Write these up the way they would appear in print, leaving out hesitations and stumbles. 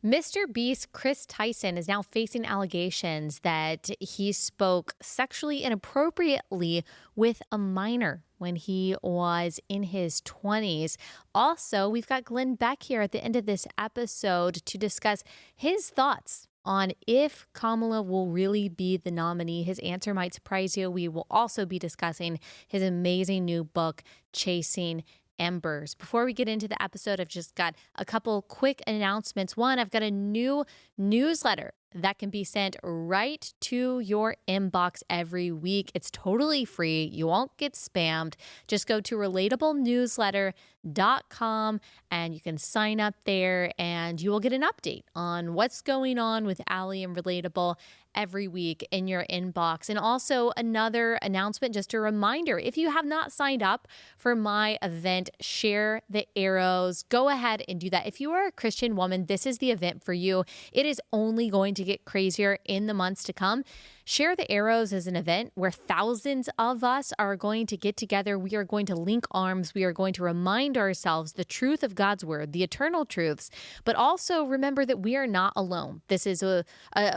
MrBeast Kris Tyson is now facing allegations that he spoke sexually inappropriately with a minor when he was in his 20s. Also, we've got Glenn Beck here at the end of this episode to discuss his thoughts on if Kamala will really be the nominee. His answer might surprise you. We will also be discussing his amazing new book, Chasing Embers. Before we get into the episode, I've just got a couple quick announcements. One, I've got a new newsletter that can be sent right to your inbox every week. It's totally free. You won't get spammed. Just go to relatable.newsletter.com and you can sign up there and you will get an update on what's going on with Allie and Relatable every week in your inbox. And also another announcement, just a reminder, if you have not signed up for my event, Share the Arrows, go ahead and do that. If you are a Christian woman, this is the event for you. It is only going to get crazier in the months to come. Share the Arrows is an event where thousands of us are going to get together. We are going to link arms. We are going to remind ourselves the truth of God's word, the eternal truths, but also remember that we are not alone. This is a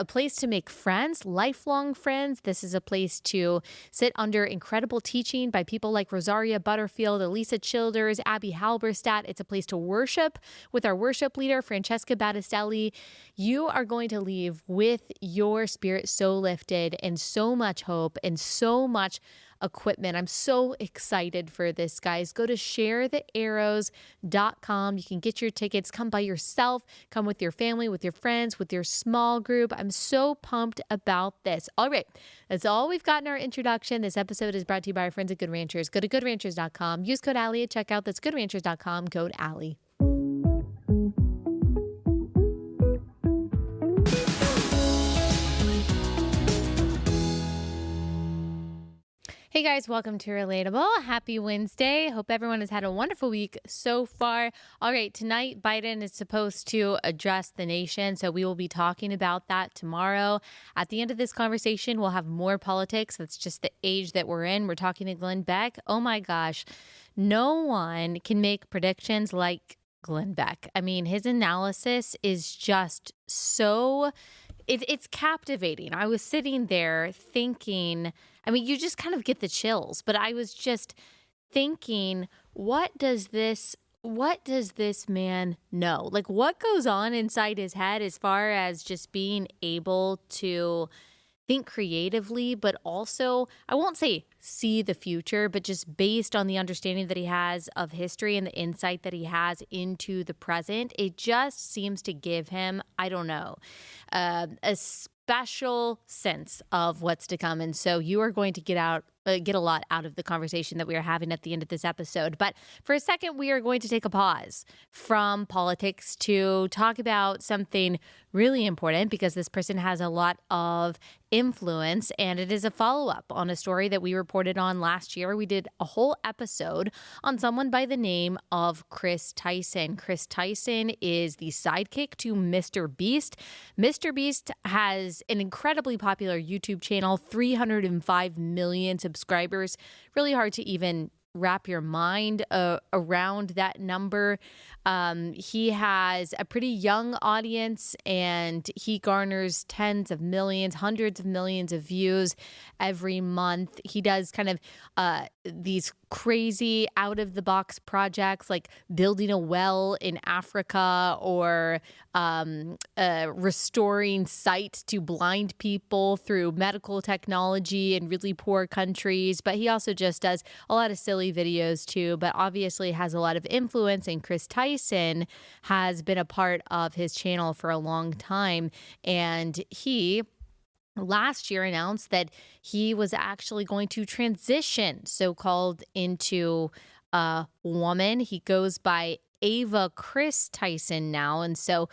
place to make friends, lifelong friends. This is a place to sit under incredible teaching by people like Rosaria Butterfield, Elisa Childers, Abby Halberstadt. It's a place to worship with our worship leader, Francesca Battistelli. You are going to leave with your spirit so lifted and so much hope and so much equipment. I'm so excited for this, guys. Go to sharethearrows.com. You can get your tickets. Come by yourself. Come with your family, with your friends, with your small group. I'm so pumped about this. All right. That's all we've got in our introduction. This episode is brought to you by our friends at Good Ranchers. Go to goodranchers.com. Use code Allie at checkout. That's goodranchers.com. Code Allie. Hey guys, welcome to Relatable. Happy Wednesday. Hope everyone has had a wonderful week so far. All right, tonight Biden is supposed to address the nation, so we will be talking about that tomorrow. At the end of this conversation, we'll have more politics. That's just the age that we're in. We're talking to Glenn Beck. Oh my gosh, no one can make predictions like Glenn Beck. I mean, his analysis is just so... It's captivating. I was sitting there thinking, I mean, you just kind of get the chills, but I was just thinking, what does this man know? Like, what goes on inside his head as far as just being able to think creatively, but also, I won't say see the future, but just based on the understanding that he has of history and the insight that he has into the present, it just seems to give him, I don't know, a special sense of what's to come. And so you are going to get a lot out of the conversation that we are having at the end of this episode. But for a second, we are going to take a pause from politics to talk about something really important because this person has a lot of influence, and it is a follow-up on a story that we reported on last year. We did a whole episode on someone by the name of Kris Tyson. Kris Tyson is the sidekick to MrBeast. MrBeast has an incredibly popular YouTube channel, 305 million subscribers. Really hard to even wrap your mind around that number. He has a pretty young audience and he garners tens of millions, hundreds of millions of views every month. He does kind of these crazy out of the box projects like building a well in Africa or restoring sight to blind people through medical technology in really poor countries. But he also just does a lot of silly videos too, but obviously has a lot of influence, and Kris Tyson has been a part of his channel for a long time. And he last year announced that he was actually going to transition, so-called, into a woman. He goes by Ava Kris Tyson now. And so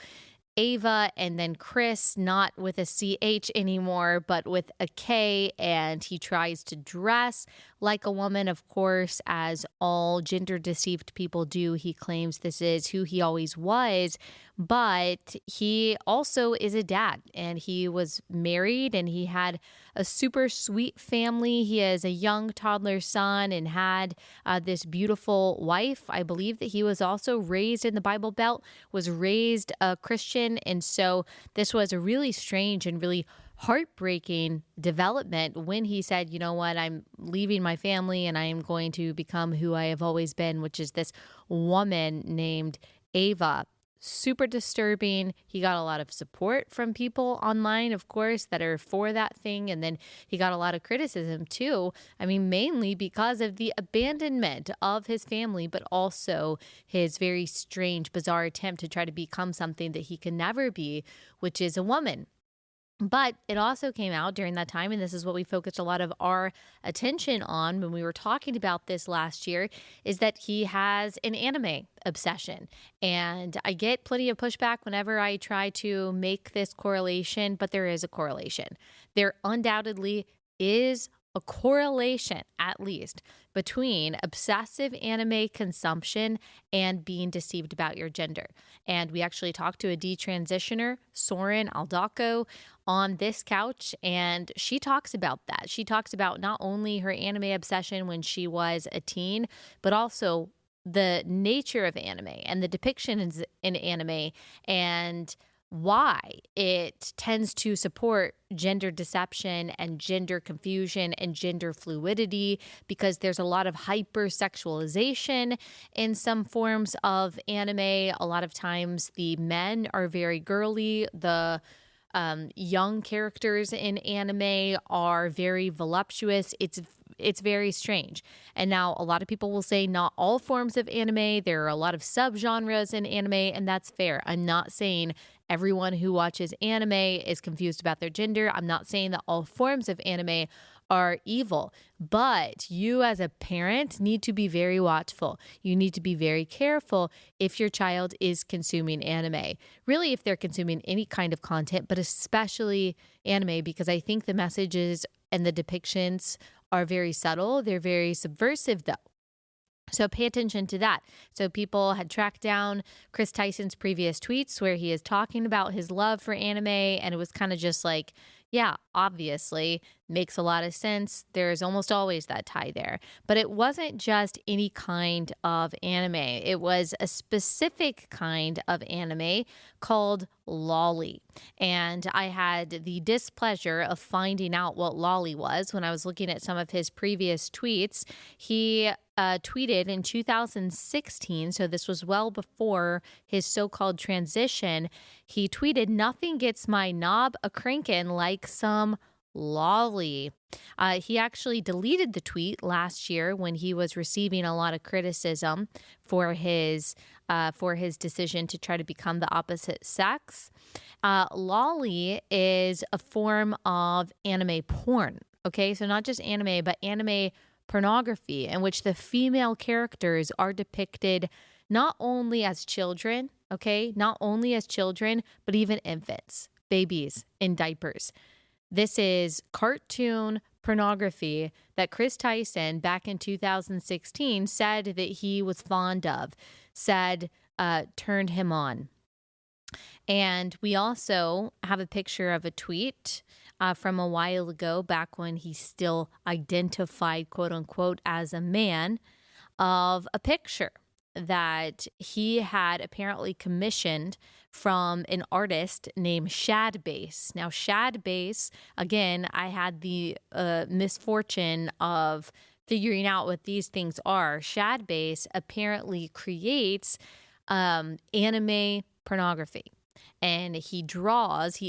Ava and then Chris, not with a CH anymore, but with a K, and he tries to dress like a woman, of course, as all gender deceived people do. He claims this is who he always was, but he also is a dad, and he was married, and he had a super sweet family. He has a young toddler son and had this beautiful wife. I believe that he was also raised in the Bible Belt, was raised a Christian. And so this was a really strange and really heartbreaking development when he said, you know what, I'm leaving my family and I am going to become who I have always been, which is this woman named Ava. Super disturbing. He got a lot of support from people online, of course, that are for that thing. And then he got a lot of criticism too. I mean, mainly because of the abandonment of his family, but also his very strange, bizarre attempt to try to become something that he can never be, which is a woman. But it also came out during that time, and this is what we focused a lot of our attention on when we were talking about this last year, is that he has an anime obsession. And I get plenty of pushback whenever I try to make this correlation, but there is a correlation. There undoubtedly is a correlation, at least, between obsessive anime consumption and being deceived about your gender. And we actually talked to a detransitioner, Soren Aldaco, on this couch, and she talks about that. She talks about not only her anime obsession when she was a teen, but also the nature of anime and the depictions in anime and why it tends to support gender deception and gender confusion and gender fluidity, because there's a lot of hypersexualization in some forms of anime. A lot of times the men are very girly. The young characters in anime are very voluptuous. It's very strange. And now a lot of people will say not all forms of anime. There are a lot of subgenres in anime, and that's fair. I'm not saying everyone who watches anime is confused about their gender. I'm not saying that all forms of anime are evil, but you as a parent need to be very watchful. You need to be very careful if your child is consuming anime. Really, if they're consuming any kind of content, but especially anime, because I think the messages and the depictions are very subtle. They're very subversive, though. So pay attention to that. So people had tracked down Kris Tyson's previous tweets where he is talking about his love for anime, and it was kind of just like, yeah, obviously, makes a lot of sense. There's almost always that tie there. But it wasn't just any kind of anime. It was a specific kind of anime called lolly. And I had the displeasure of finding out what lolly was when I was looking at some of his previous tweets. He tweeted in 2016, so this was well before his so-called transition. He tweeted, "Nothing gets my knob a crankin' like some lolly." He actually deleted the tweet last year when he was receiving a lot of criticism for his decision to try to become the opposite sex. Lolly is a form of anime porn. Okay, so not just anime, but anime pornography, in which the female characters are depicted not only as children, okay, not only as children, but even infants, babies in diapers. This is cartoon pornography that Kris Tyson back in 2016 said that he was fond of, said turned him on. And we also have a picture of a tweet from a while ago, back when he still identified, quote unquote, as a man, of a picture that he had apparently commissioned from an artist named Shadbase. Now, Shadbase, again, I had the misfortune of figuring out what these things are. Shadbase apparently creates anime pornography. And he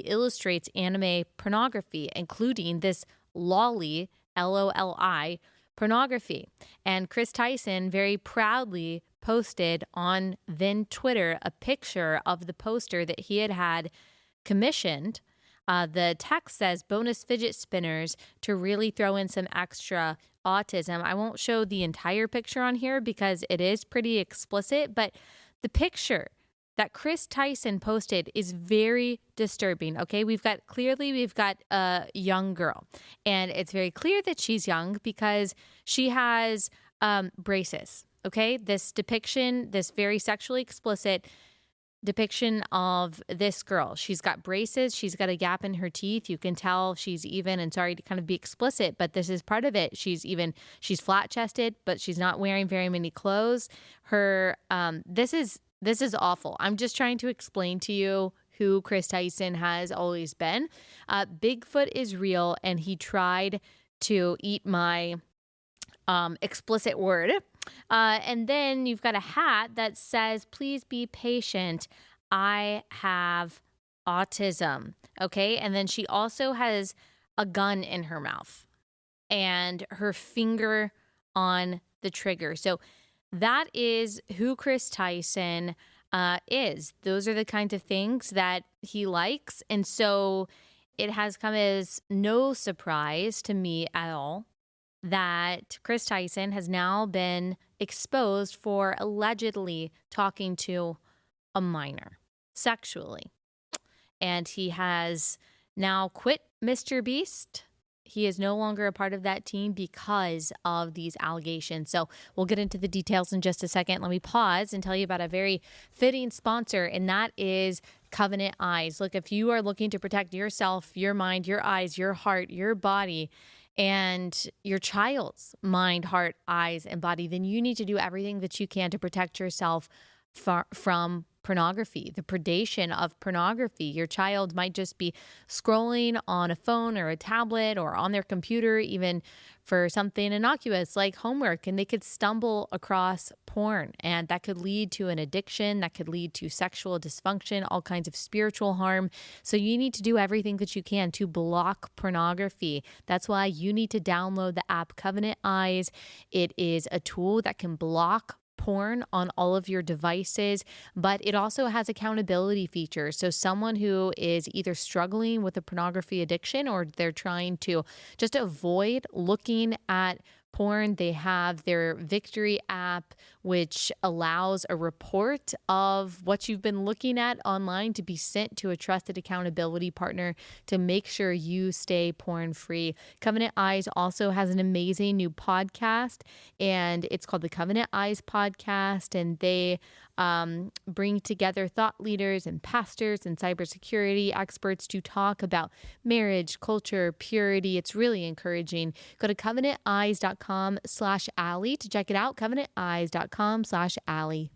illustrates anime pornography, including this lolly, LOLI, pornography. And Kris Tyson very proudly posted on then Twitter a picture of the poster that he had commissioned. The text says bonus fidget spinners to really throw in some extra autism. I won't show the entire picture on here because it is pretty explicit, but the picture that Kris Tyson posted is very disturbing. Okay, we've got a young girl, and it's very clear that she's young because she has braces. Okay, this depiction, this very sexually explicit depiction of this girl. She's got braces. She's got a gap in her teeth. You can tell she's even, and sorry to kind of be explicit, but this is part of it. She's flat chested, but she's not wearing very many clothes. This is awful. I'm just trying to explain to you who Kris Tyson has always been. Bigfoot is real, and he tried to eat my explicit word. And then you've got a hat that says, please be patient. I have autism. Okay. And then she also has a gun in her mouth and her finger on the trigger. So that is who Kris Tyson is. Those are the kinds of things that he likes. And so it has come as no surprise to me at all that Kris Tyson has now been exposed for allegedly talking to a minor sexually. And he has now quit MrBeast. He is no longer a part of that team because of these allegations. So we'll get into the details in just a second. Let me pause and tell you about a very fitting sponsor, and that is Covenant Eyes. Look, if you are looking to protect yourself, your mind, your eyes, your heart, your body, and your child's mind, heart, eyes, and body, then you need to do everything that you can to protect yourself from pornography, the predation of pornography. Your child might just be scrolling on a phone or a tablet or on their computer, even for something innocuous like homework, and they could stumble across porn, and that could lead to an addiction, that could lead to sexual dysfunction, all kinds of spiritual harm. So you need to do everything that you can to block pornography. That's why you need to download the app Covenant Eyes. It is a tool that can block porn on all of your devices, but it also has accountability features. So someone who is either struggling with a pornography addiction or they're trying to just avoid looking at porn, they have their Victory app, which allows a report of what you've been looking at online to be sent to a trusted accountability partner to make sure you stay porn free. Covenant Eyes also has an amazing new podcast, and it's called the Covenant Eyes Podcast, and they bring together thought leaders and pastors and cybersecurity experts to talk about marriage, culture, purity. It's really encouraging. Go to covenanteyes.com/Allie to check it out. covenanteyes.com/Allie.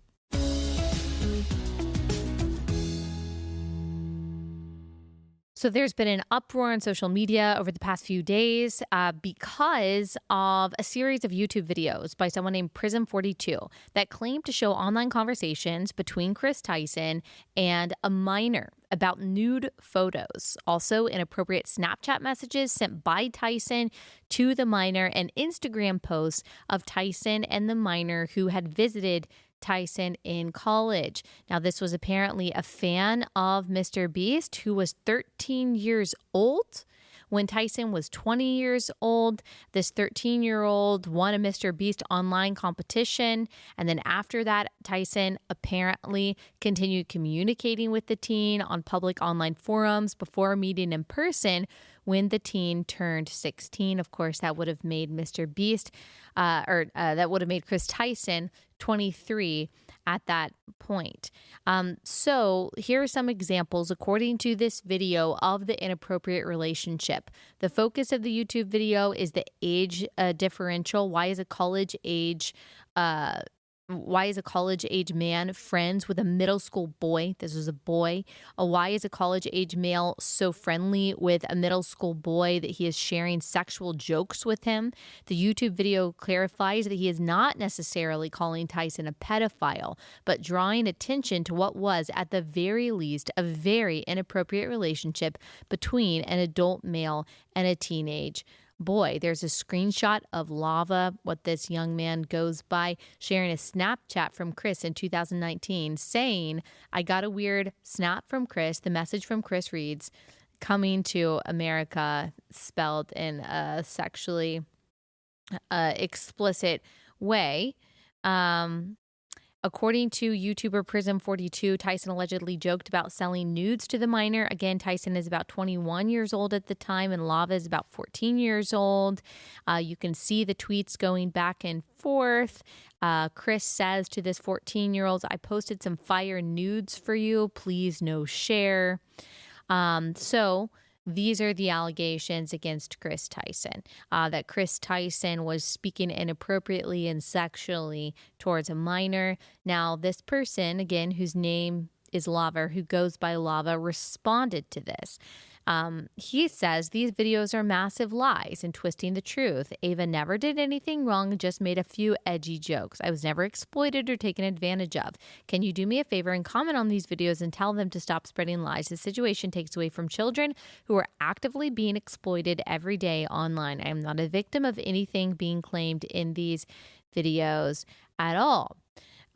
So there's been an uproar on social media over the past few days because of a series of YouTube videos by someone named Prism42 that claimed to show online conversations between Kris Tyson and a minor about nude photos, also inappropriate Snapchat messages sent by Tyson to the minor, and Instagram posts of Tyson and the minor who had visited Tyson in college. Now, this was apparently a fan of MrBeast who was 13 years old when Tyson was 20 years old. This 13-year-old won a MrBeast online competition. And then after that, Tyson apparently continued communicating with the teen on public online forums before meeting in person when the teen turned 16. Of course, that would have made MrBeast, that would have made Kris Tyson 23 at that point. So here are some examples according to this video of the inappropriate relationship. The focus of the YouTube video is the age differential. Why is a college age man friends with a middle school boy? This was a boy. Why is a college age male so friendly with a middle school boy that he is sharing sexual jokes with him? The YouTube video clarifies that he is not necessarily calling Tyson a pedophile, but drawing attention to what was, at the very least, a very inappropriate relationship between an adult male and a teenage boy. There's a screenshot of Lava, what this young man goes by, sharing a Snapchat from Kris in 2019 saying, "I got a weird snap from Kris." The message from Kris reads, "Coming to America," spelled in a sexually explicit way. According to YouTuber Prism42, Tyson allegedly joked about selling nudes to the minor. Again, Tyson is about 21 years old at the time, and Lava is about 14 years old. You can see the tweets going back and forth. Kris says to this 14-year-old, I posted some fire nudes for you. Please no share. So these are the allegations against Kris Tyson, that Kris Tyson was speaking inappropriately and sexually towards a minor. Now, this person, again, whose name is Lava, who goes by Lava, responded to this. He says these videos are massive lies and twisting the truth. Ava never did anything wrong, just made a few edgy jokes. I was never exploited or taken advantage of. Can you do me a favor and comment on these videos and tell them to stop spreading lies? The situation takes away from children who are actively being exploited every day online. I am not a victim of anything being claimed in these videos at all.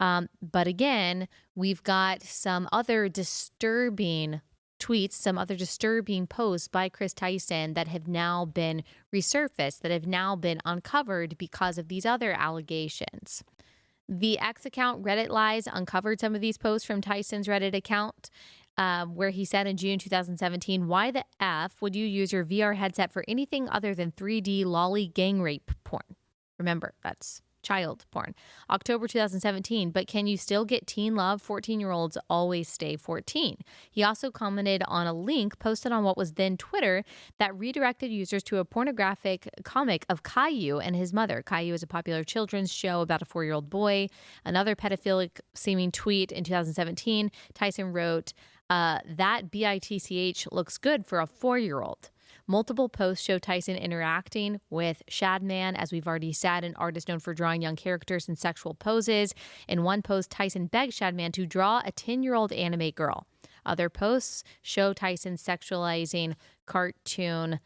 But again, we've got some other disturbing tweets, some other disturbing posts by Kris Tyson that have now been resurfaced, that have now been uncovered because of these other allegations. The X account Reddit Lies uncovered some of these posts from Tyson's Reddit account, where he said in June 2017, why the F would you use your VR headset for anything other than 3D lolly gang rape porn? Remember, that's child porn. October 2017, but can you still get teen love? 14-year-olds always stay 14. He also commented on a link posted on what was then Twitter that redirected users to a pornographic comic of Caillou and his mother. Caillou is a popular children's show about a 4-year-old boy. Another pedophilic seeming tweet in 2017, Tyson wrote, that BITCH looks good for a 4-year-old. Multiple posts show Tyson interacting with Shadman, as we've already said, an artist known for drawing young characters in sexual poses. In one post, Tyson begged Shadman to draw a 10-year-old anime girl. Other posts show Tyson sexualizing cartoon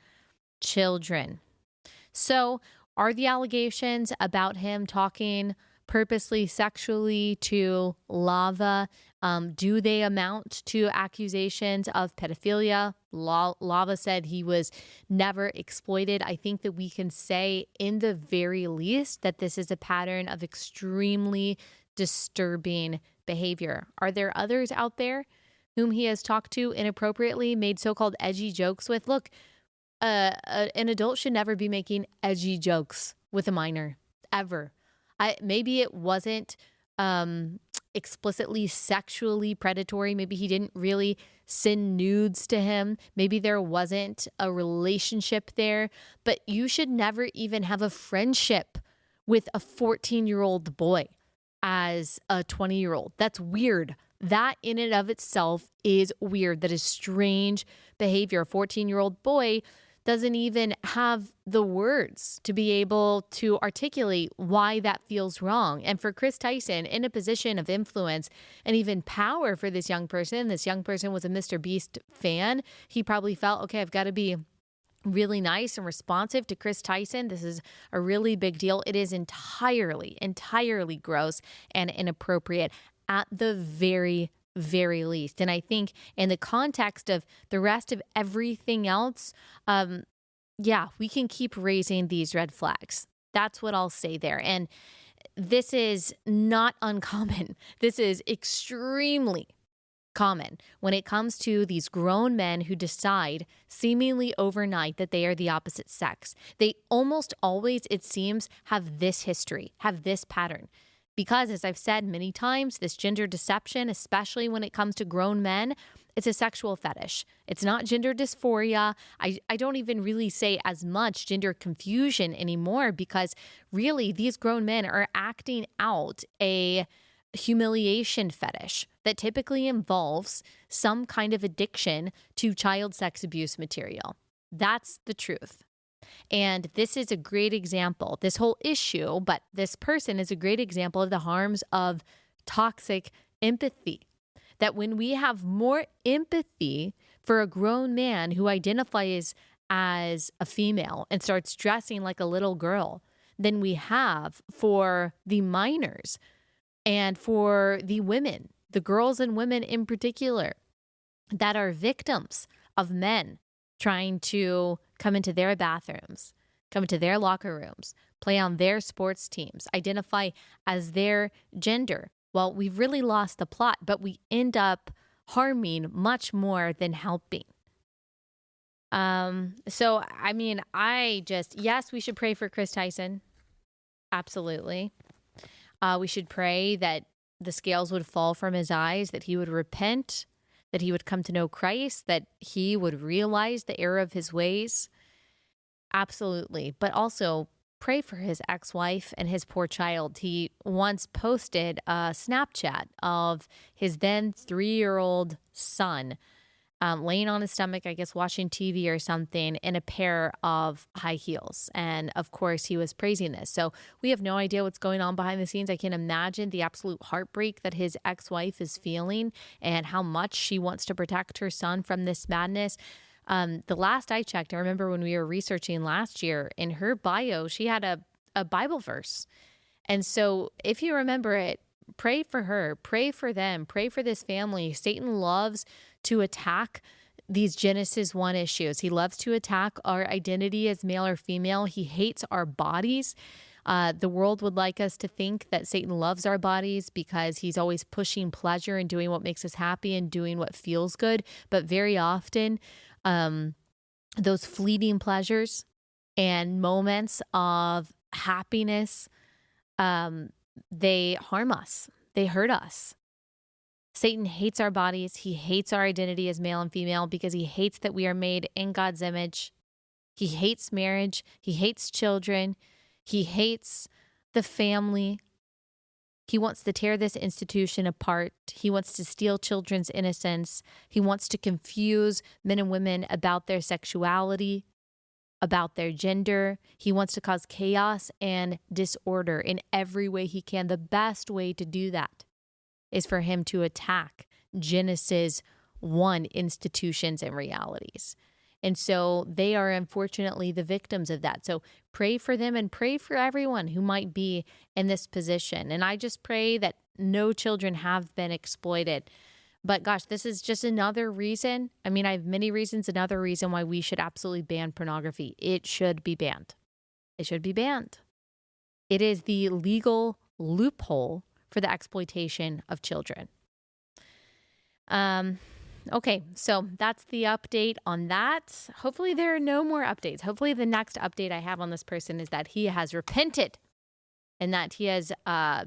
children. So, are the allegations about him talking purposely sexually to Lava, do they amount to accusations of pedophilia? Lava said he was never exploited. I think that we can say in the very least that this is a pattern of extremely disturbing behavior. Are there others out there whom he has talked to inappropriately, made so-called edgy jokes with? Look, an adult should never be making edgy jokes with a minor, ever. Maybe it wasn't explicitly sexually predatory. Maybe he didn't really send nudes to him. Maybe there wasn't a relationship there. But you should never even have a friendship with a 14-year-old boy as a 20-year-old. That's weird. That in and of itself is weird. That is strange behavior. A 14-year-old boy doesn't even have the words to be able to articulate why that feels wrong. And for Kris Tyson, in a position of influence and even power for this young person was a MrBeast fan. He probably felt, okay, I've got to be really nice and responsive to Kris Tyson. This is a really big deal. It is entirely gross and inappropriate at the very least. And I think in the context of the rest of everything else, we can keep raising these red flags. That's what I'll say there. And this is not uncommon. This is extremely common when it comes to these grown men who decide seemingly overnight that they are the opposite sex. They almost always, it seems, have this history, have this pattern. Because, as I've said many times, this gender deception, especially when it comes to grown men, it's a sexual fetish. It's not gender dysphoria. I don't even really say as much gender confusion anymore, because really these grown men are acting out a humiliation fetish that typically involves some kind of addiction to child sex abuse material. That's the truth. And this is a great example, this whole issue, but this person is a great example of the harms of toxic empathy. That when we have more empathy for a grown man who identifies as a female and starts dressing like a little girl than we have for the minors and for the women, the girls and women in particular, that are victims of men trying to come into their bathrooms, come into their locker rooms, play on their sports teams, identify as their gender, well, we've really lost the plot, but we end up harming much more than helping. So, I mean, yes, we should pray for Kris Tyson. Absolutely. We should pray that the scales would fall from his eyes, that he would repent, that he would come to know Christ, that he would realize the error of his ways. Absolutely. But also pray for his ex-wife and his poor child. He once posted a Snapchat of his then 3-year-old son laying on his stomach, I guess watching TV or something, in a pair of high heels. And of course, he was praising this. So we have no idea what's going on behind the scenes. I can imagine the absolute heartbreak that his ex-wife is feeling and how much she wants to protect her son from this madness. The last I checked, I remember when we were researching last year, in her bio, she had a Bible verse. And so if you remember it, pray for her, pray for them, pray for this family. Satan loves to attack these Genesis 1 issues. He loves to attack our identity as male or female. He hates our bodies. The world would like us to think that Satan loves our bodies because he's always pushing pleasure and doing what makes us happy and doing what feels good. But very often, those fleeting pleasures and moments of happiness, they harm us. They hurt us. Satan hates our bodies. He hates our identity as male and female because he hates that we are made in God's image. He hates marriage. He hates children. He hates the family. He wants to tear this institution apart. He wants to steal children's innocence. He wants to confuse men and women about their sexuality, about their gender. He wants to cause chaos and disorder in every way he can. The best way to do that is for him to attack Genesis 1 institutions and realities. And so they are unfortunately the victims of that. So pray for them and pray for everyone who might be in this position. And I just pray that no children have been exploited. But gosh, this is just another reason. I mean, I have many reasons. Another reason why we should absolutely ban pornography. It should be banned. It should be banned. It is the legal loophole for the exploitation of children. Okay, so that's the update on that. Hopefully there are no more updates. Hopefully the next update I have on this person is that he has repented and that he has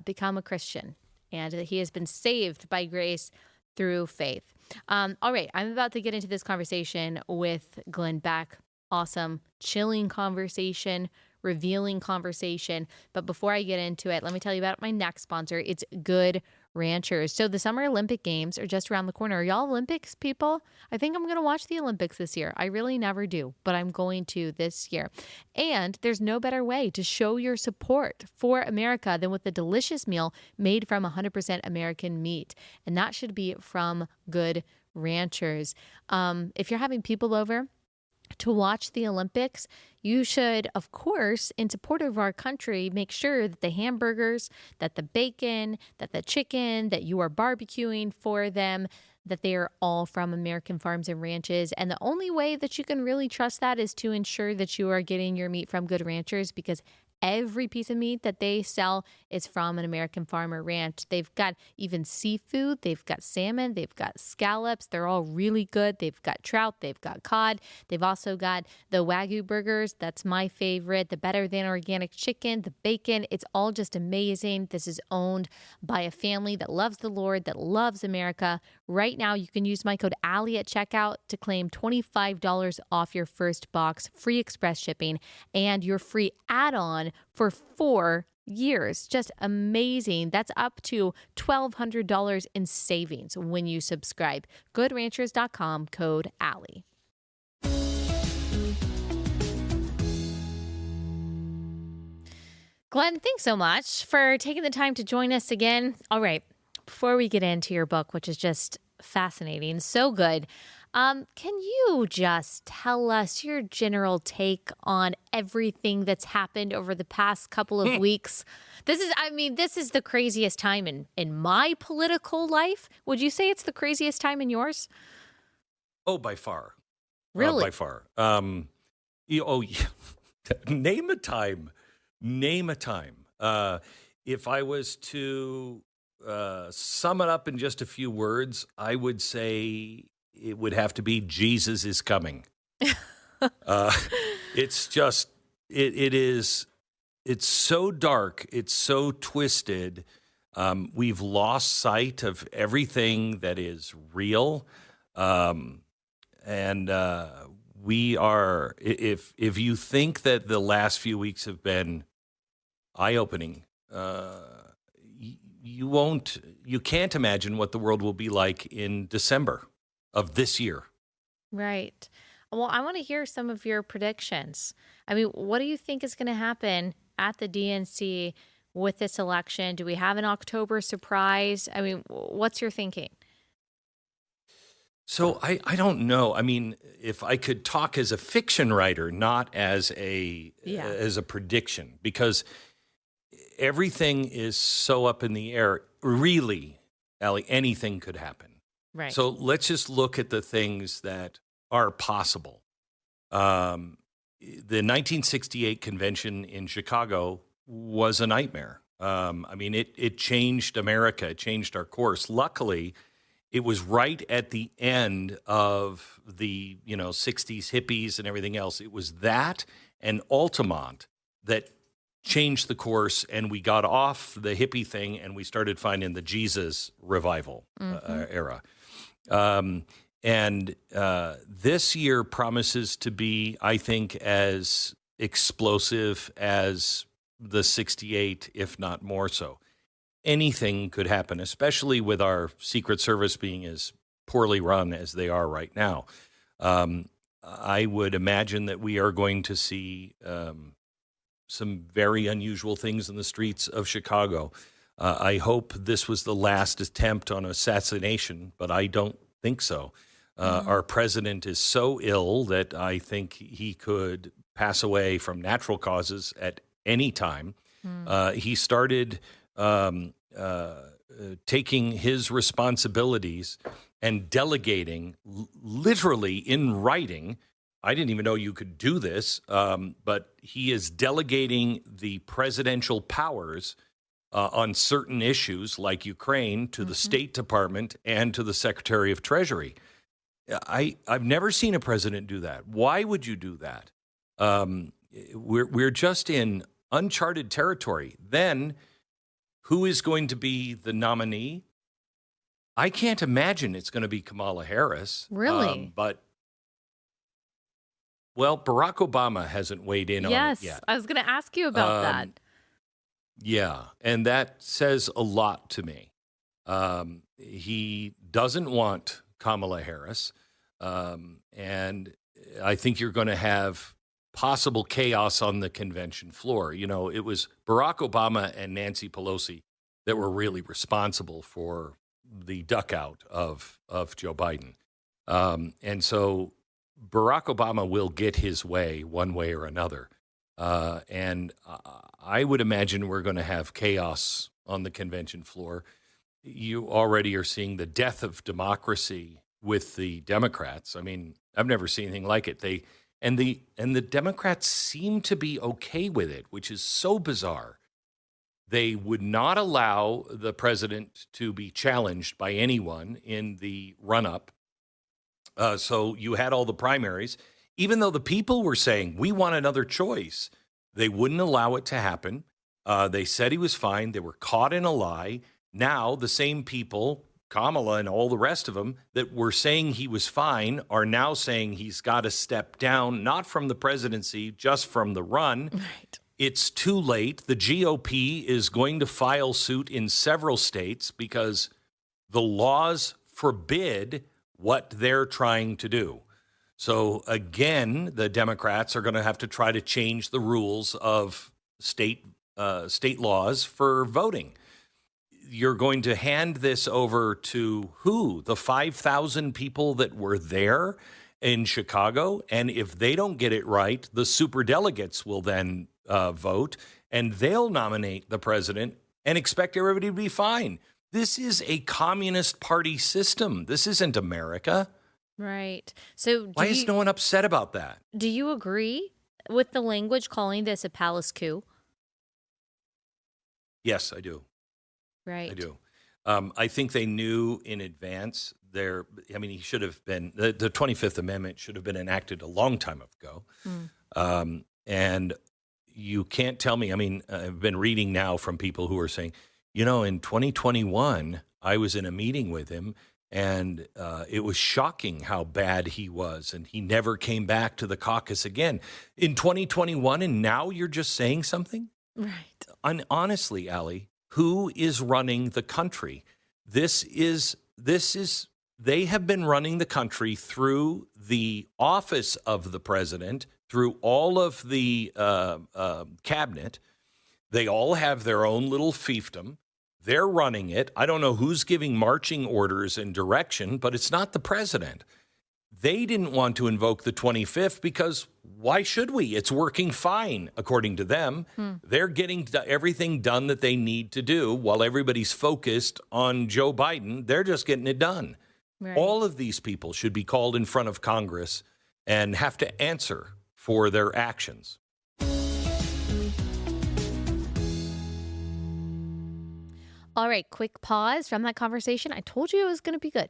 become a Christian and that he has been saved by grace through faith. All right, I'm about to get into this conversation with Glenn Beck. Awesome, chilling conversation, revealing conversation. But before I get into it, let me tell you about my next sponsor. It's Good Ranchers. So the Summer Olympic Games are just around the corner. Are y'all Olympics people? I think I'm going to watch the Olympics this year. I really never do, but I'm going to this year. And there's no better way to show your support for America than with a delicious meal made from 100% American meat. And that should be from Good Ranchers. If you're having people over to watch the Olympics, you should, of course, in support of our country, make sure that the hamburgers, that the bacon, that the chicken, that you are barbecuing for them, that they are all from American farms and ranches. And the only way that you can really trust that is to ensure that you are getting your meat from Good Ranchers, because every piece of meat that they sell is from an American farm or ranch. They've got even seafood. They've got salmon. They've got scallops. They're all really good. They've got trout. They've got cod. They've also got the Wagyu burgers. That's my favorite. The better than organic chicken, the bacon. It's all just amazing. This is owned by a family that loves the Lord, that loves America. Right now, you can use my code Allie at checkout to claim $25 off your first box, free express shipping, and your free add-on for 4 years. Just amazing. That's up to $1,200 in savings when you subscribe. GoodRanchers.com, code Allie. Glenn, thanks so much for taking the time to join us again. All right, before we get into your book, which is just fascinating, so good, can you just tell us your general take on everything that's happened over the past couple of weeks? This is the craziest time in my political life. Would you say it's the craziest time in yours? Oh, by far. Really? By far. Name a time. If I was to sum it up in just a few words, I would say it would have to be Jesus is coming. It's just, it is, it's so dark. It's so twisted. We've lost sight of everything that is real. We are, if you think that the last few weeks have been eye-opening, you can't imagine what the world will be like in December of this year. Right. Well, I want to hear some of your predictions. I mean, what do you think is going to happen at the DNC with this election? Do we have an October surprise? I mean, what's your thinking? So I don't know. I mean, if I could talk as a fiction writer, not as a prediction, because everything is so up in the air. Really, Allie, anything could happen. Right. So let's just look at the things that are possible. The 1968 convention in Chicago was a nightmare. I mean, it changed America. It changed our course. Luckily, it was right at the end of the 60s hippies and everything else. It was that and Altamont that changed the course, and we got off the hippie thing and we started finding the Jesus revival era. This year promises to be, I think, as explosive as the 68, if not more so. Anything could happen, especially with our Secret Service being as poorly run as they are right now. I would imagine that we are going to see some very unusual things in the streets of Chicago. I hope this was the last attempt on assassination, but I don't think so. Our president is so ill that I think he could pass away from natural causes at any time. He started taking his responsibilities and delegating literally in writing. I didn't even know you could do this, but he is delegating the presidential powers on certain issues like Ukraine to the State Department and to the Secretary of Treasury. I've never seen a president do that. Why would you do that? We're just in uncharted territory. Then who is going to be the nominee? I can't imagine it's going to be Kamala Harris. Really? Well, Barack Obama hasn't weighed in on it yet. Yes, I was going to ask you about that. Yeah, and that says a lot to me. He doesn't want Kamala Harris, and I think you're going to have possible chaos on the convention floor. You know, it was Barack Obama and Nancy Pelosi that were really responsible for the duck out of Joe Biden. And so Barack Obama will get his way one way or another. And I would imagine we're going to have chaos on the convention floor. You already are seeing the death of democracy with the Democrats. I mean, I've never seen anything like it. The Democrats seem to be okay with it, which is so bizarre. They would not allow the president to be challenged by anyone in the run-up. So you had all the primaries. Even though the people were saying, we want another choice, they wouldn't allow it to happen. They said he was fine. They were caught in a lie. Now the same people, Kamala and all the rest of them, that were saying he was fine are now saying he's got to step down, not from the presidency, just from the run. Right. It's too late. The GOP is going to file suit in several states because the laws forbid what they're trying to do. So again, the Democrats are going to have to try to change the rules of state laws for voting. You're going to hand this over to who? The 5,000 people that were there in Chicago. And if they don't get it right, the superdelegates will then vote, and they'll nominate the president and expect everybody to be fine. This is a communist party system. This isn't America. Right. So why is no one upset about that? Do you agree with the language calling this a palace coup? Yes, I do. Right. I do. I think they knew in advance he should have been, the 25th Amendment should have been enacted a long time ago. And you can't tell me, I've been reading now from people who are saying, in 2021, I was in a meeting with him and it was shocking how bad he was. And he never came back to the caucus again in 2021. And now you're just saying something? Right. And honestly, Allie, who is running the country? They have been running the country through the office of the president, through all of the cabinet. They all have their own little fiefdom. They're running it. I don't know who's giving marching orders and direction, but it's not the president. They didn't want to invoke the 25th because why should we? It's working fine, according to them. They're getting everything done that they need to do while everybody's focused on Joe Biden. They're just getting it done. Right. All of these people should be called in front of Congress and have to answer for their actions. All right, quick pause from that conversation. I told you it was going to be good.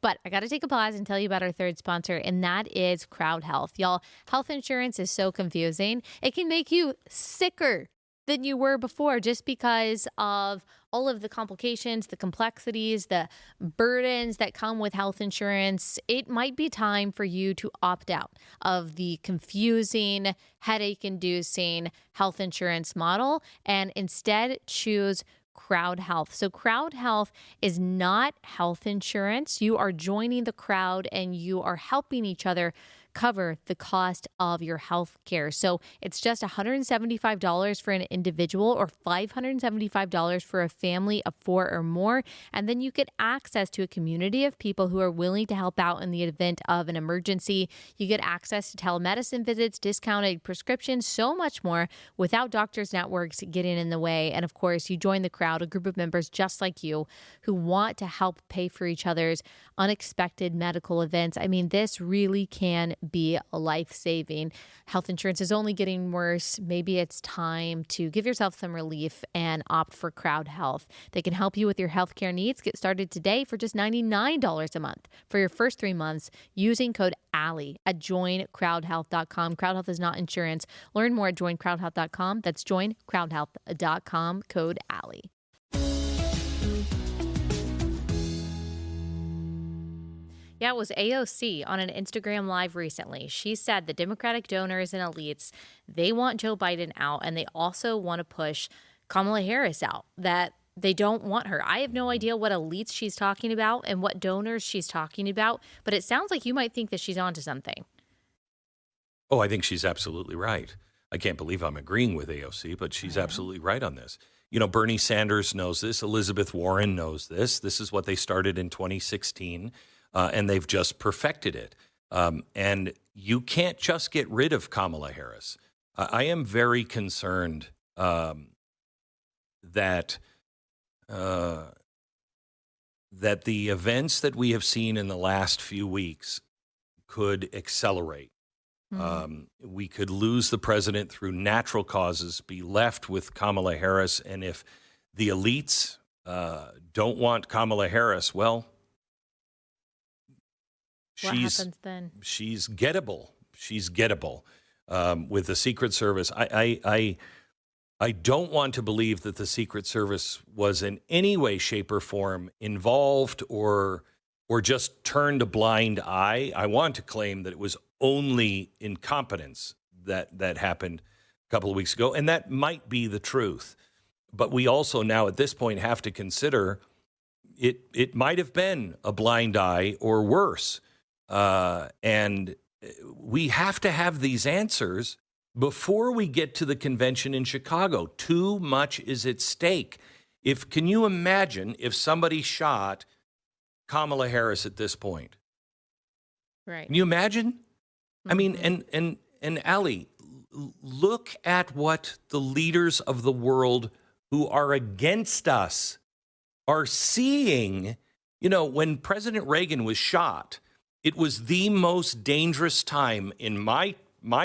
But I got to take a pause and tell you about our third sponsor, and that is Crowd Health. Y'all, health insurance is so confusing. It can make you sicker than you were before just because of all of the complications, the complexities, the burdens that come with health insurance. It might be time for you to opt out of the confusing, headache-inducing health insurance model and instead choose Crowd Health. So Crowd Health is not health insurance. You are joining the crowd and you are helping each other cover the cost of your health care. So it's just $175 for an individual or $575 for a family of 4 or more. And then you get access to a community of people who are willing to help out in the event of an emergency. You get access to telemedicine visits, discounted prescriptions, so much more without doctors' networks getting in the way. And of course, you join the crowd, a group of members just like you who want to help pay for each other's unexpected medical events. This really can be life-saving. Health insurance is only getting worse. Maybe it's time to give yourself some relief and opt for Crowd Health. They can help you with your healthcare needs. Get started today for just $99 a month for your first 3 months using code Allie at joincrowdhealth.com. Crowd Health is not insurance. Learn more at joincrowdhealth.com. That's joincrowdhealth.com, code Allie. Yeah, it was AOC on an Instagram Live recently. She said the Democratic donors and elites, they want Joe Biden out, and they also want to push Kamala Harris out, that they don't want her. I have no idea what elites she's talking about and what donors she's talking about, but it sounds like you might think that she's onto something. Oh, I think she's absolutely right. I can't believe I'm agreeing with AOC, but she's absolutely right on this. Bernie Sanders knows this. Elizabeth Warren knows this. This is what they started in 2016. And they've just perfected it. And you can't just get rid of Kamala Harris. I am very concerned that the events that we have seen in the last few weeks could accelerate. We could lose the president through natural causes, be left with Kamala Harris. And if the elites don't want Kamala Harris, well, what happens then? She's gettable. She's gettable with the Secret Service. I don't want to believe that the Secret Service was in any way, shape, or form involved or just turned a blind eye. I want to claim that it was only incompetence that happened a couple of weeks ago, and that might be the truth. But we also now at this point have to consider it might have been a blind eye or worse. And we have to have these answers before we get to the convention in Chicago. Too much is at stake. Can you imagine if somebody shot Kamala Harris at this point? Right. Can you imagine? And Allie, look at what the leaders of the world who are against us are seeing. When President Reagan was shot, it was the most dangerous time in my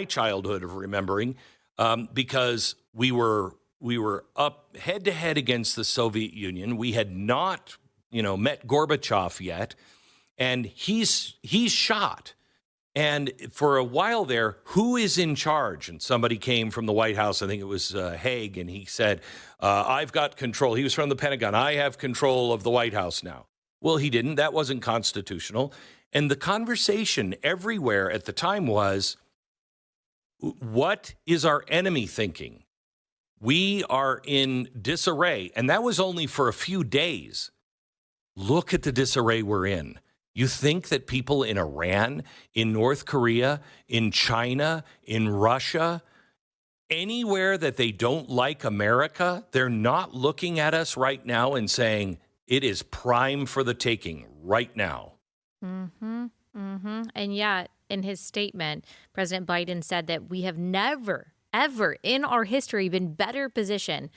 childhood of remembering, because we were we were up head to head against the Soviet Union. We had not, met Gorbachev yet, and he's shot. And for a while there, who is in charge? And somebody came from the White House, I think it was Haig, and he said, I've got control. He was from the Pentagon. I have control of the White House now. Well, he didn't. That wasn't constitutional. And the conversation everywhere at the time was, what is our enemy thinking? We are in disarray. And that was only for a few days. Look at the disarray we're in. You think that people in Iran, in North Korea, in China, in Russia, anywhere that they don't like America, they're not looking at us right now and saying it is prime for the taking right now. Mm-hmm. Mm-hmm. And yet, in his statement, President Biden said that we have never, ever in our history been better positioned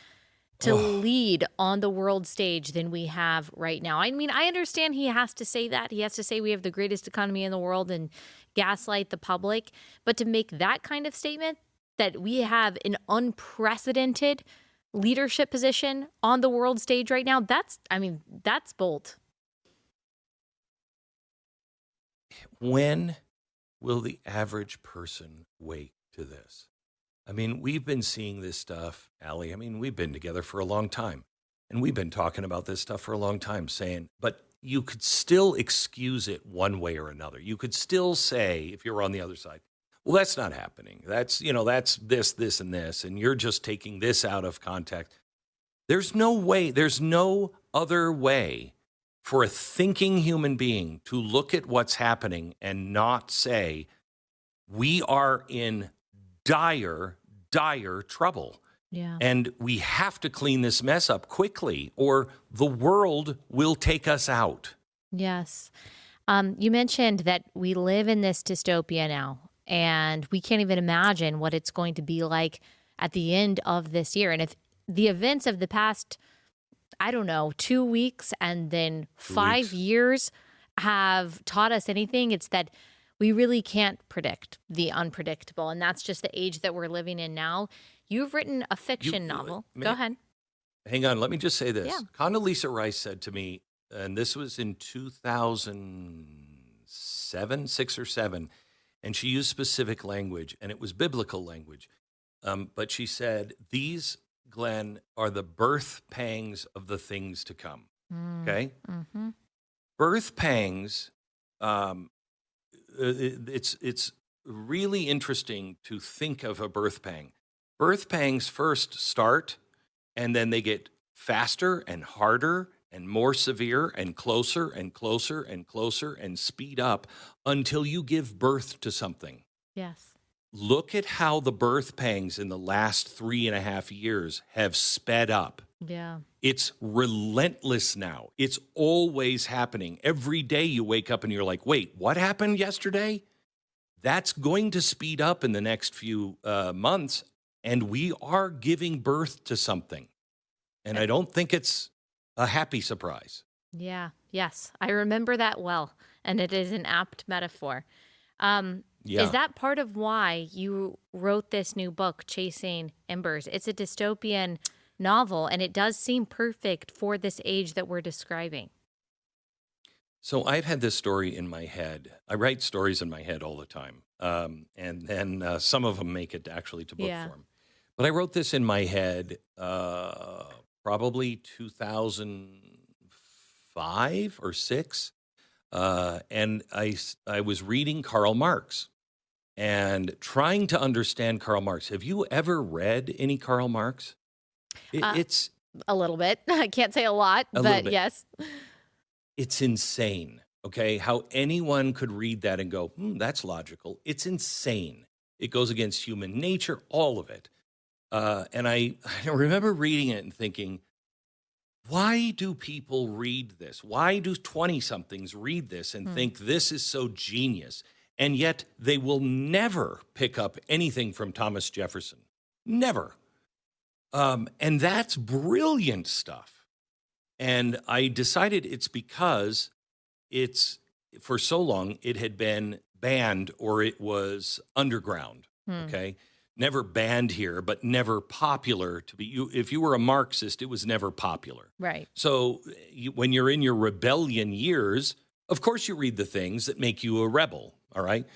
to lead on the world stage than we have right now. I mean, I understand he has to say that. He has to say we have the greatest economy in the world and gaslight the public. But to make that kind of statement, that we have an unprecedented leadership position on the world stage right now, that's bold. When will the average person wake to this? I mean, we've been seeing this stuff, Allie. I mean, we've been together for a long time, and we've been talking about this stuff for a long time, saying, but you could still excuse it one way or another. You could still say, if you're on the other side, well, that's not happening. That's this, and this, and you're just taking this out of context. There's no way, there's no other way for a thinking human being to look at what's happening and not say, we are in dire trouble. Yeah. And we have to clean this mess up quickly or the world will take us out. Yes. You mentioned that we live in this dystopia now, and we can't even imagine what it's going to be like at the end of this year. And if the events of the past, 2 weeks and then 5 years have taught us anything, it's that we really can't predict the unpredictable. And that's just the age that we're living in now. You've written a fiction novel. Go ahead. Hang on. Let me just say this. Yeah. Condoleezza Rice said to me, and this was in 2007, 6 or 7, and she used specific language, and it was biblical language. But she said, these, Glenn, are the birth pangs of the things to come. Okay? Mm-hmm. Birth pangs, it's really interesting to think of a birth pang. Birth pangs first start, and then they get faster and harder and more severe and closer and closer and closer and speed up until you give birth to something. Yes. Look at how the birth pangs in the last 3.5 years have sped up. Yeah. It's relentless now. It's always happening. Every day you wake up and you're like, wait, what happened yesterday? That's going to speed up in the next few months, and we are giving birth to something. And I don't think it's a happy surprise. Yeah. Yes. I remember that well, and it is an apt metaphor. Yeah. Is that part of why you wrote this new book, Chasing Embers? It's a dystopian novel, and it does seem perfect for this age that we're describing. So I've had this story in my head. I write stories in my head all the time, and then some of them make it actually to book form. But I wrote this in my head probably 2005 or 6, and I was reading Karl Marx and trying to understand Karl Marx. Have you ever read any Karl Marx? It's a little bit. I can't say a lot, but yes. It's insane, okay? How anyone could read that and go, that's logical. It's insane. It goes against human nature, all of it. And I remember reading it and thinking, why do people read this? Why do 20-somethings read this and think this is so genius? And yet they will never pick up anything from Thomas Jefferson. Never. And that's brilliant stuff. And I decided it's because for so long, it had been banned or it was underground, okay? never banned here, but never popular to be. If you were a Marxist, it was never popular. Right. So when you're in your rebellion years, of course you read the things that make you a rebel, all right?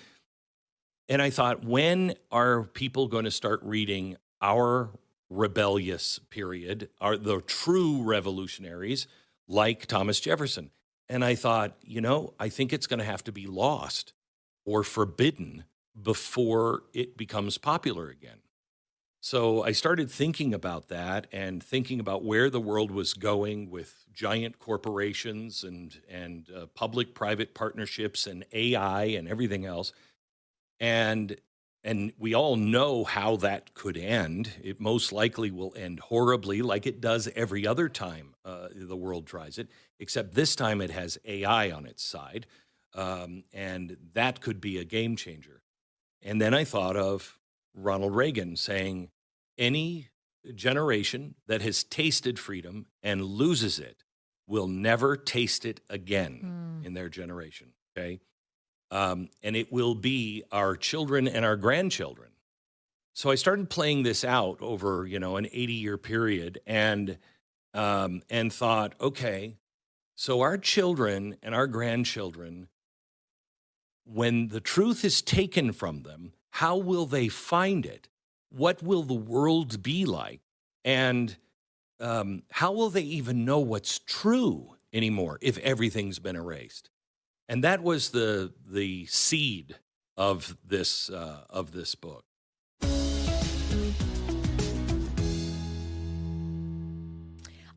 And I thought, when are people going to start reading our rebellious period, the true revolutionaries like Thomas Jefferson? And I thought, I think it's going to have to be lost or forbidden before it becomes popular again. So I started thinking about that and thinking about where the world was going with giant corporations and public-private partnerships and AI and everything else. And we all know how that could end. It most likely will end horribly, like it does every other time the world tries it, except this time it has AI on its side, and that could be a game changer. And then I thought of Ronald Reagan saying, any generation that has tasted freedom and loses it will never taste it again in their generation, okay? And it will be our children and our grandchildren. So I started playing this out over, an 80-year period and thought, okay, so our children and our grandchildren, when the truth is taken from them, how will they find it? What will the world be like? And how will they even know what's true anymore if everything's been erased? And that was the seed of this book.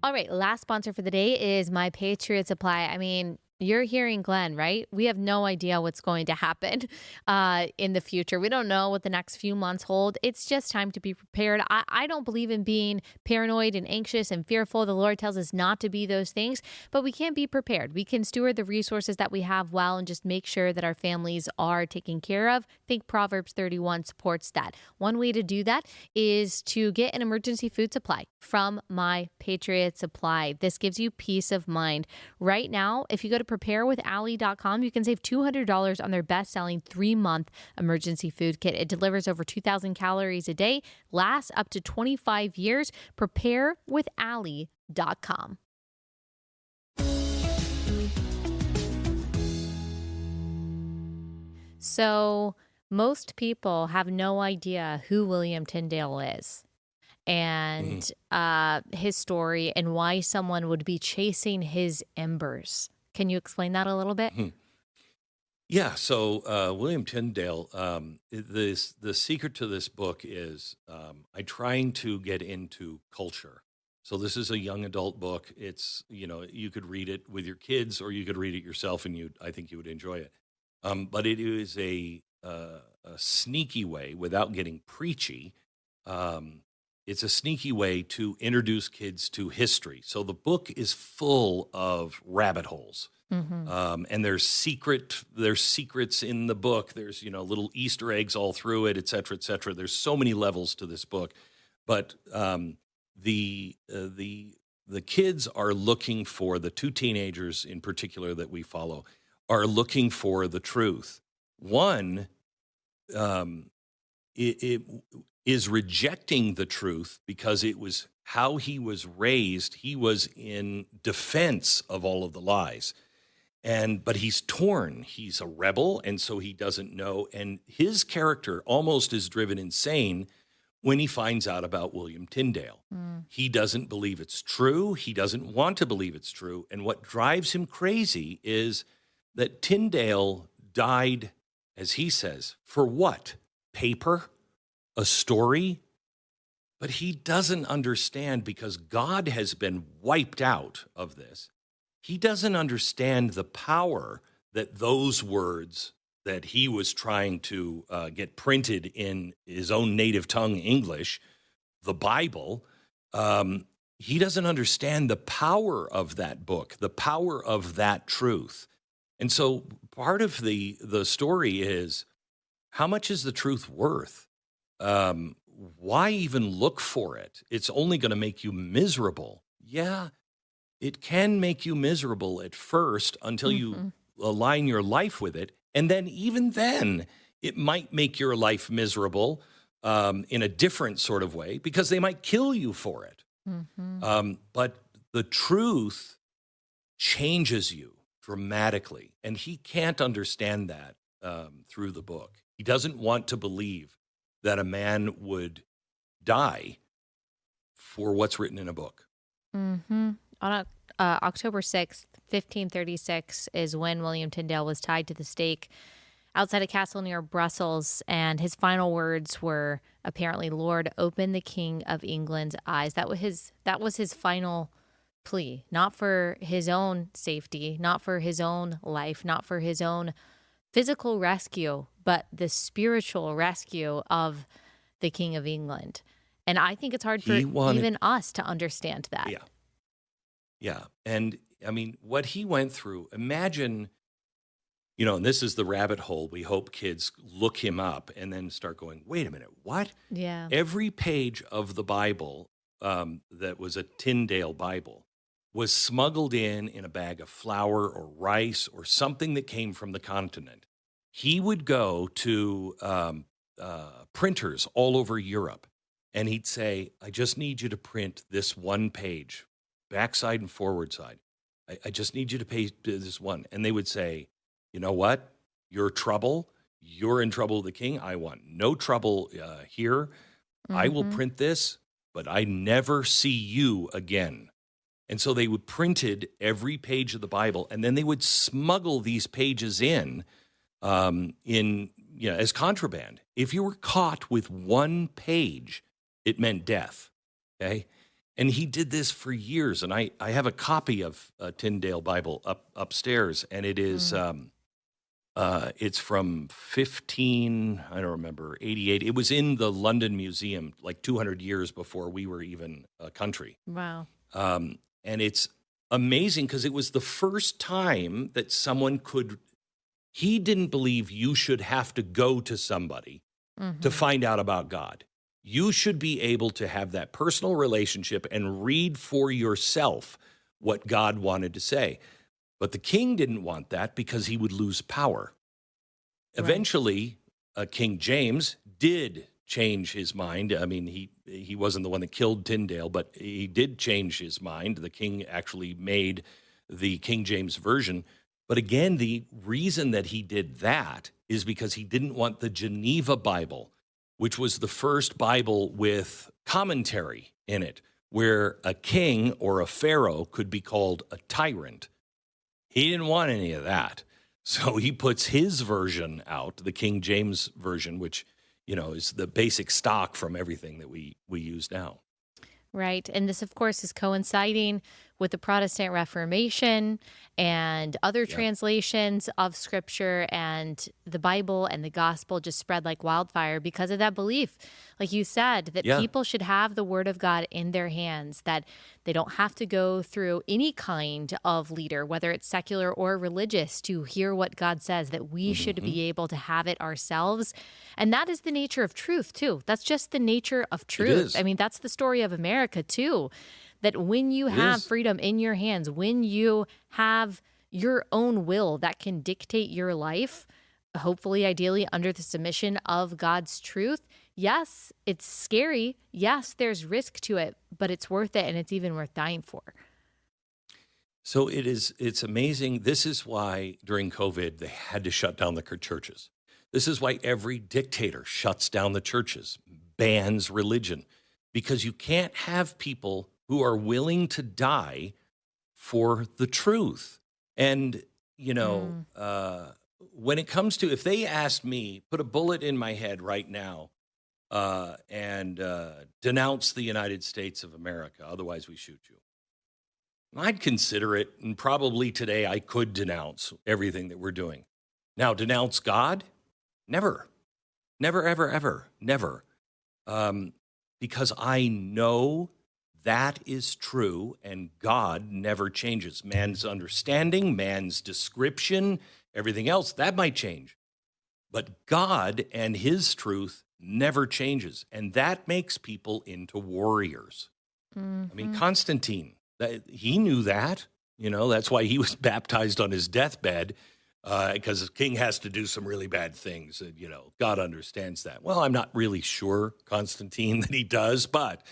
All right, last sponsor for the day is My Patriot Supply. I mean, you're hearing Glenn, right? We have no idea what's going to happen in the future. We don't know what the next few months hold. It's just time to be prepared. I don't believe in being paranoid and anxious and fearful. The Lord tells us not to be those things, but we can be prepared. We can steward the resources that we have well and just make sure that our families are taken care of. I think Proverbs 31 supports that. One way to do that is to get an emergency food supply from My Patriot Supply. This gives you peace of mind. Right now, if you go to preparewithallie.com, you can save $200 on their best-selling 3-month emergency food kit. It delivers over 2,000 calories a day, lasts up to 25 years. Preparewithallie.com. So most people have no idea who William Tyndale is and his story and why someone would be chasing his embers. Can you explain that a little bit? Yeah, so William Tyndale, the secret to this book is I'm trying to get into culture. So this is a young adult book. It's, you could read it with your kids or you could read it yourself and I think you would enjoy it. But it is a sneaky way, without getting preachy, it's a sneaky way to introduce kids to history. So the book is full of rabbit holes. And there's secrets in the book. There's, little Easter eggs all through it, et cetera, et cetera. There's so many levels to this book. But the kids are looking for, the two teenagers in particular that we follow, are looking for the truth. One it is rejecting the truth because it was how he was raised. He was in defense of all of the lies. But he's torn. He's a rebel, and so he doesn't know. And his character almost is driven insane when he finds out about William Tyndale. He doesn't believe it's true. He doesn't want to believe it's true. And what drives him crazy is that Tyndale died, as he says, for what? Paper? A story? But he doesn't understand, because God has been wiped out of this. He doesn't understand the power that those words that he was trying to get printed in his own native tongue, English, the Bible, he doesn't understand the power of that book, the power of that truth. And so part of the story is, how much is the truth worth? Why even look for it? It's only going to make you miserable. Yeah, it can make you miserable at first until you align your life with it. And then even then, it might make your life miserable in a different sort of way because they might kill you for it. But the truth changes you dramatically. And he can't understand that through the book. He doesn't want to believe that a man would die for what's written in a book. On October 6th, 1536 is when William Tyndale was tied to the stake outside a castle near Brussels, and his final words were apparently, "Lord, open the King of England's eyes." That was his final plea, not for his own safety, not for his own life, not for his own physical rescue, but the spiritual rescue of the King of England. And I think it's hard for even us to understand that. Yeah. And I mean, what he went through, imagine, and this is the rabbit hole. We hope kids look him up and then start going, wait a minute, what? Yeah. Every page of the Bible that was a Tyndale Bible was smuggled in a bag of flour or rice or something that came from the continent. He would go to printers all over Europe, and he'd say, I just need you to print this one page, backside and forward side. I just need you to pay this one. And they would say, you know what? You're in trouble with the king. I want no trouble here. I will print this, but I never see you again. And so they would printed every page of the Bible, and then they would smuggle these pages in as contraband. If you were caught with one page, it meant death. Okay, and he did this for years. And I have a copy of a Tyndale Bible upstairs, and it is it's from 88. It was in the London Museum like 200 years before we were even a country. Wow. And it's amazing because it was the first time that someone he didn't believe you should have to go to somebody to find out about God. You should be able to have that personal relationship and read for yourself what God wanted to say. But the king didn't want that because he would lose power. Right. Eventually, King James did change his mind. I mean, he wasn't the one that killed Tyndale, but he did change his mind. The king actually made the King James Version. But again, the reason that he did that is because he didn't want the Geneva Bible, which was the first Bible with commentary in it, where a king or a pharaoh could be called a tyrant. He didn't want any of that. So he puts his version out, the King James Version, which is the basic stock from everything that we use now. Right. And this, of course, is coinciding with the Protestant Reformation and other translations of Scripture, and the Bible and the gospel just spread like wildfire because of that belief, like you said, that people should have the Word of God in their hands, that they don't have to go through any kind of leader, whether it's secular or religious, to hear what God says, that we should be able to have it ourselves. And that is the nature of truth, too. That's just the nature of truth. I mean, that's the story of America, too. That when you have freedom in your hands, when you have your own will that can dictate your life, hopefully, ideally, under the submission of God's truth, yes, it's scary. Yes, there's risk to it, but it's worth it, and it's even worth dying for. So it's amazing. This is why during COVID, they had to shut down the churches. This is why every dictator shuts down the churches, bans religion, because you can't have people who are willing to die for the truth. And, when it comes to, if they asked me, put a bullet in my head right now and denounce the United States of America, otherwise we shoot you, I'd consider it. And probably today I could denounce everything that we're doing. Now, denounce God? Never. Never, ever, ever. Never. Because I know that is true, and God never changes. Man's understanding, man's description, everything else, that might change. But God and his truth never changes, and that makes people into warriors. I mean, Constantine, he knew that. That's why he was baptized on his deathbed because the king has to do some really bad things. God understands that. Well, I'm not really sure, Constantine, that he does, but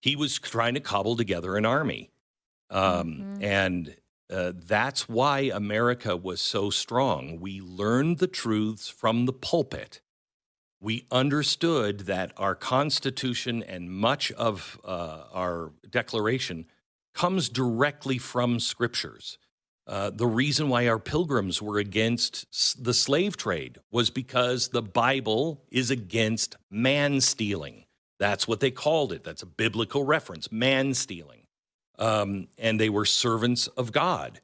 he was trying to cobble together an army. And that's why America was so strong. We learned the truths from the pulpit. We understood that our Constitution and much of our Declaration comes directly from Scriptures. The reason why our pilgrims were against the slave trade was because the Bible is against man-stealing. That's what they called it. That's a biblical reference, man-stealing. And they were servants of God.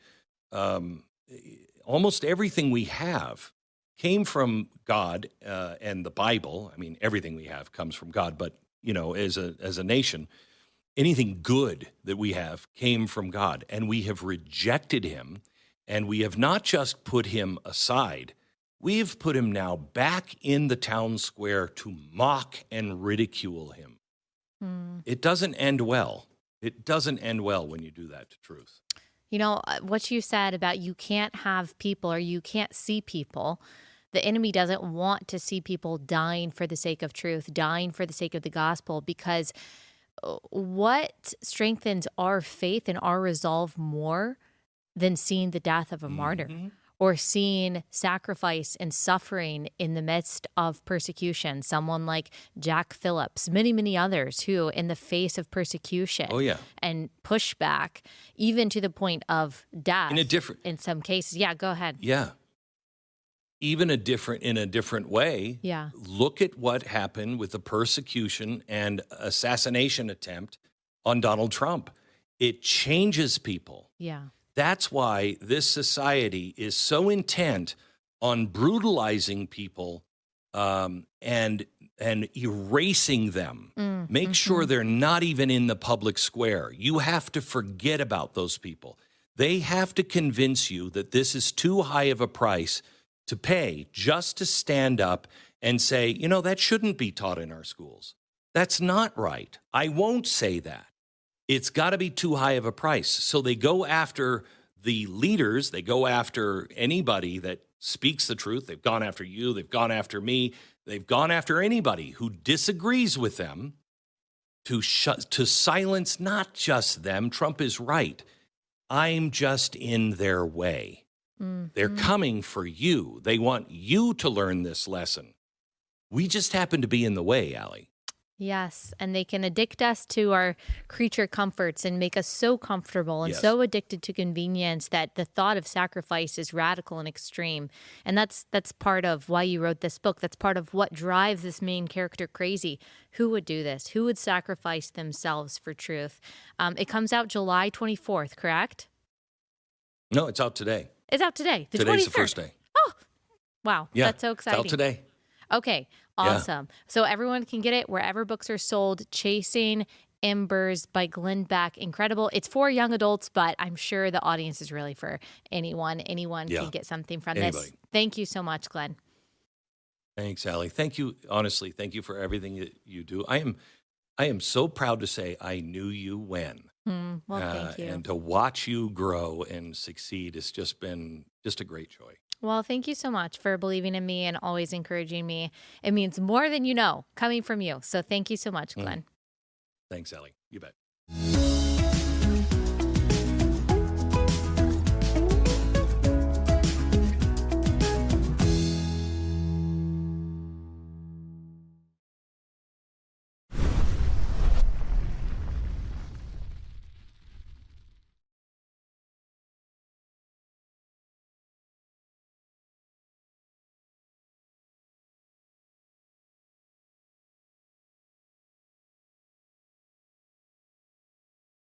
Almost everything we have came from God and the Bible. I mean, everything we have comes from God, but, as a nation, anything good that we have came from God, and we have rejected him, and we have not just put him aside, we've put him now back in the town square to mock and ridicule him. It doesn't end well. It doesn't end well when you do that to truth. What you said about you can't have people or you can't see people. The enemy doesn't want to see people dying for the sake of truth, dying for the sake of the gospel, because what strengthens our faith and our resolve more than seeing the death of a martyr or seeing sacrifice and suffering in the midst of persecution? Someone like Jack Phillips, many, many others who, in the face of persecution and pushback, even to the point of death in some cases. Yeah, go ahead. Yeah. Even in a different way. Yeah. Look at what happened with the persecution and assassination attempt on Donald Trump. It changes people. Yeah. That's why this society is so intent on brutalizing people and erasing them. Make sure they're not even in the public square. You have to forget about those people. They have to convince you that this is too high of a price to pay just to stand up and say, that shouldn't be taught in our schools. That's not right. I won't say that. It's got to be too high of a price. So they go after the leaders. They go after anybody that speaks the truth. They've gone after you. They've gone after me. They've gone after anybody who disagrees with them to silence not just them. Trump is right. I'm just in their way. They're coming for you. They want you to learn this lesson. We just happen to be in the way, Allie. Yes, and they can addict us to our creature comforts and make us so comfortable and so addicted to convenience that the thought of sacrifice is radical and extreme. And that's part of why you wrote this book. That's part of what drives this main character crazy. Who would do this? Who would sacrifice themselves for truth? It comes out July 24th, correct? No, it's out today. It's out today. Today's 23rd. the first day. Oh, wow. Yeah, That's so exciting. It's out today. Okay, awesome. So everyone can get it wherever books are sold. Chasing Embers by Glenn Beck. Incredible. It's for young adults, but I'm sure the audience is really for anyone. Anyone can get something from this. Thank you so much, Glenn. Thanks, Allie. Thank you. Honestly, thank you for everything that you do. I am so proud to say I knew you when. Well, thank you. And to watch you grow and succeed has just been a great joy. Well, thank you so much for believing in me and always encouraging me. It means more than you know coming from you. So thank you so much, Glenn. Thanks, Allie. You bet.